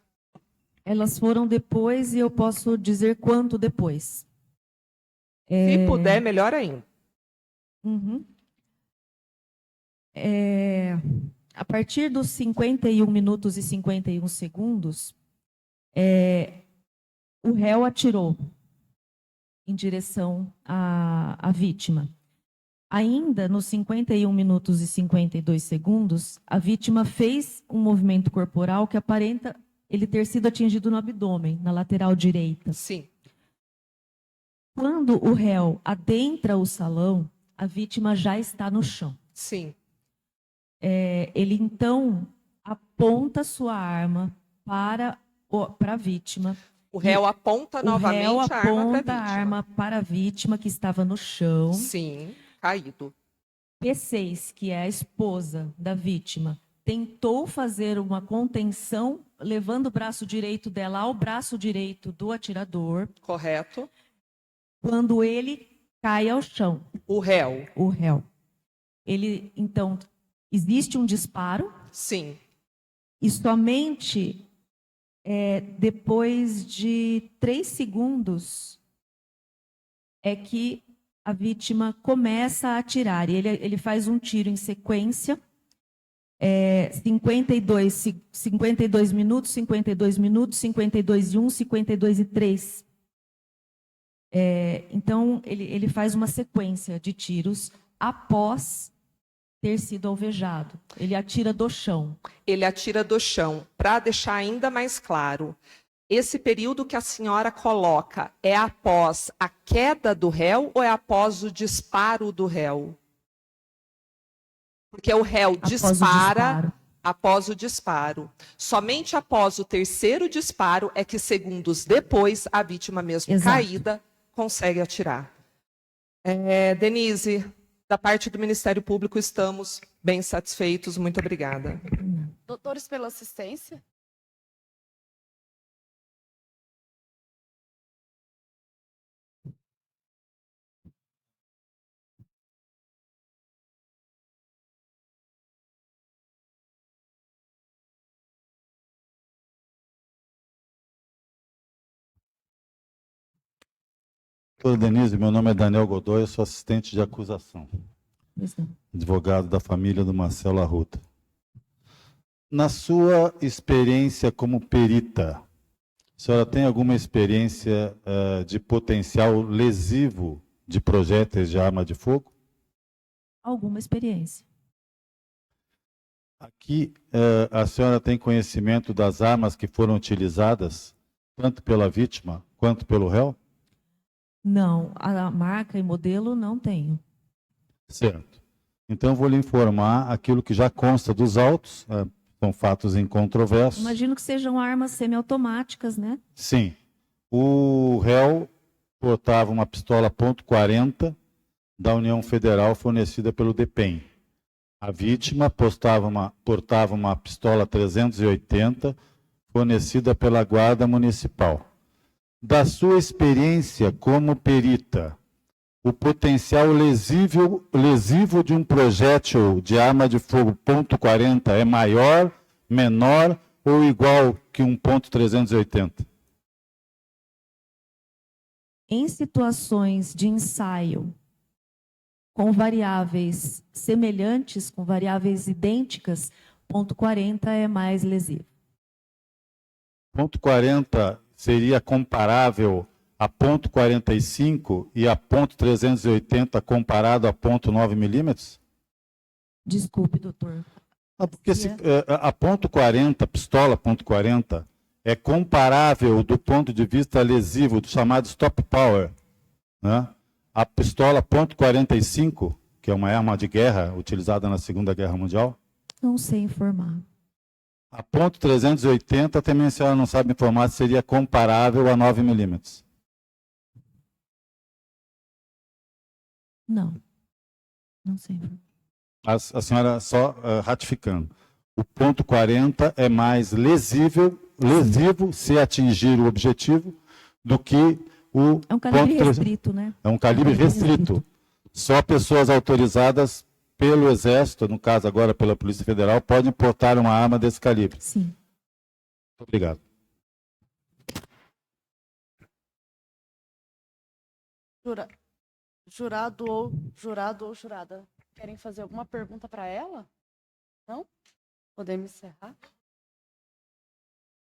Elas foram depois e eu posso dizer quanto depois. Se puder, melhor ainda. Uhum. A partir dos 51 minutos e 51 segundos, o réu atirou em direção à vítima. Ainda nos 51 minutos e 52 segundos, a vítima fez um movimento corporal que aparenta ele ter sido atingido no abdômen, na lateral direita. Sim. Quando o réu adentra o salão, a vítima já está no chão. Sim. Ele então aponta sua arma para a vítima. O réu aponta novamente o réu a arma para a aponta vítima. a arma para a vítima que estava no chão. Sim, caído. P6, que é a esposa da vítima, tentou fazer uma contenção, levando o braço direito dela ao braço direito do atirador, Correto. quando ele cai ao chão, O réu. o réu. Ele, então, existe um disparo Sim. e somente depois de 3 segundos é que a vítima começa a atirar. E ele faz um tiro em sequência, 52 minutos, 52 minutos, 52 e 1, 52 e 3. Então, ele faz uma sequência de tiros após ter sido alvejado. Ele atira do chão. Ele atira do chão. Para deixar ainda mais claro, esse período que a senhora coloca é após a queda do réu ou é após o disparo do réu? Porque o réu dispara após o disparo. Somente após o terceiro disparo é que, segundos depois, a vítima mesmo Exato. caída consegue atirar. Denise, da parte do Ministério Público, estamos bem satisfeitos. Muito obrigada. Doutores, pela assistência. Doutora Denise, meu nome é Daniel Godoy, eu sou assistente de acusação, advogado da família do Marcelo Arruda. Na sua experiência como perita, a senhora tem alguma experiência de potencial lesivo de projéteis de arma de fogo? Alguma experiência. Aqui, a senhora tem conhecimento das armas que foram utilizadas, tanto pela vítima quanto pelo réu? Não, a marca e modelo não tenho. Certo. Então, eu vou lhe informar aquilo que já consta dos autos, são fatos incontroversos. Imagino que sejam armas semiautomáticas, né? Sim. O réu portava uma pistola .40 da União Federal fornecida pelo DEPEN. A vítima portava uma pistola 380 fornecida pela Guarda Municipal. Da sua experiência como perita, o potencial lesivo de um projétil de arma de fogo .40 é maior, menor ou igual que um .380? Em situações de ensaio com variáveis semelhantes, com variáveis idênticas, .40 é mais lesivo. .40 seria comparável a .45 e a .380 comparado a .9 milímetros? Desculpe, doutor. Porque a .40, pistola .40, é comparável do ponto de vista lesivo, do chamado stop power, né? A pistola .45, que é uma arma de guerra utilizada na Segunda Guerra Mundial. Não sei informar. A .380 também a senhora não sabe informar se seria comparável a 9 milímetros. Não. Não sei informar. A senhora só ratificando. O .40 é mais lesivo se atingir o objetivo do que o É um calibre .300. restrito, né? É um calibre restrito. Só pessoas autorizadas pelo Exército, no caso agora pela Polícia Federal, podem portar uma arma desse calibre. Sim. Muito obrigado. Jurado ou jurada. Querem fazer alguma pergunta para ela? Não? Podemos encerrar?